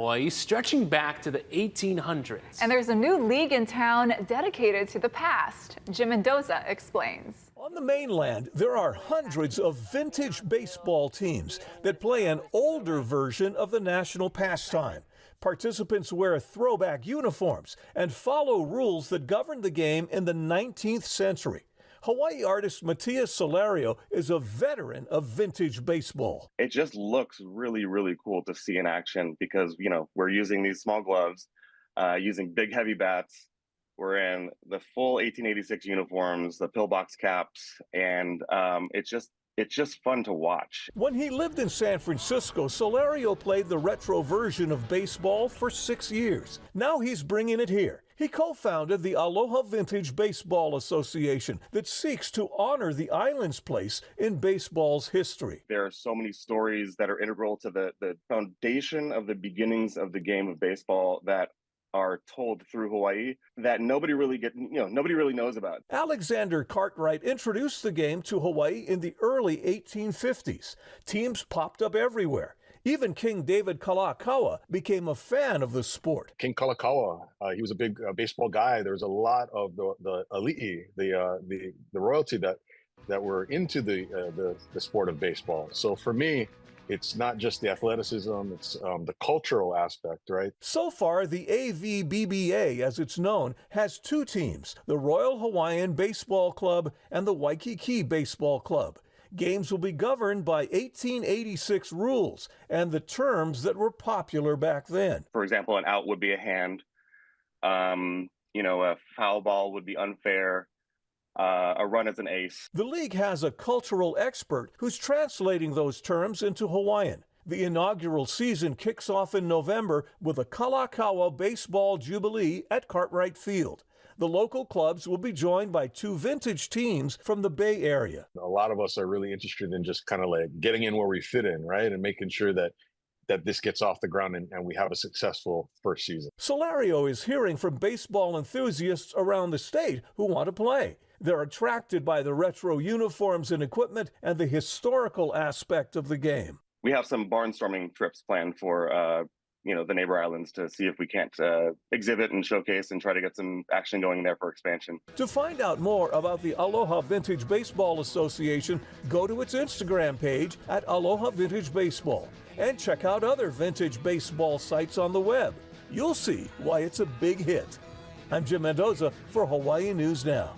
Hawaii, stretching back to the 1800s. And there's a new league in town dedicated to the past. Jim Mendoza explains. On the mainland, there are hundreds of vintage baseball teams that play an older version of the national pastime. Participants wear throwback uniforms and follow rules that governed the game in the 19th century. Hawaii artist Matias Solario is a veteran of vintage baseball. It just looks really, really cool to see in action because, we're using these small gloves, using big, heavy bats. We're in the full 1886 uniforms, the pillbox caps, and it's just fun to watch. When he lived in San Francisco, Solario played the retro version of baseball for 6 years. Now he's bringing it here. He co-founded the Aloha Vintage Baseball Association that seeks to honor the island's place in baseball's history. There are so many stories that are integral to the foundation of the beginnings of the game of baseball that are told through Hawaii that nobody really knows about. Alexander Cartwright introduced the game to Hawaii in the early 1850s. Teams popped up everywhere. Even King David Kalakaua became a fan of the sport. King Kalakaua, he was a big baseball guy. There was a lot of the ali'i, the royalty that were into the sport of baseball. So for me, it's not just the athleticism, it's the cultural aspect, right? So far, the AVBBA, as it's known, has two teams, the Royal Hawaiian Baseball Club and the Waikiki Baseball Club. Games will be governed by 1886 rules and the terms that were popular back then. For example, an out would be a hand. A foul ball would be unfair. A run is an ace. The league has a cultural expert who's translating those terms into Hawaiian. The inaugural season kicks off in November with a Kalakaua Baseball Jubilee at Cartwright Field. The local clubs will be joined by two vintage teams from the Bay Area. A lot of us are really interested in just kind of like getting in where we fit in, right? And making sure that this gets off the ground and we have a successful first season. Solario is hearing from baseball enthusiasts around the state who want to play. They're attracted by the retro uniforms and equipment and the historical aspect of the game. We have some barnstorming trips planned for the neighbor islands to see if we can't exhibit and showcase and try to get some action going there for expansion. To find out more about the Aloha Vintage Baseball Association, go to its Instagram page at Aloha Vintage Baseball and check out other vintage baseball sites on the web. You'll see why it's a big hit. I'm Jim Mendoza for Hawaii News Now.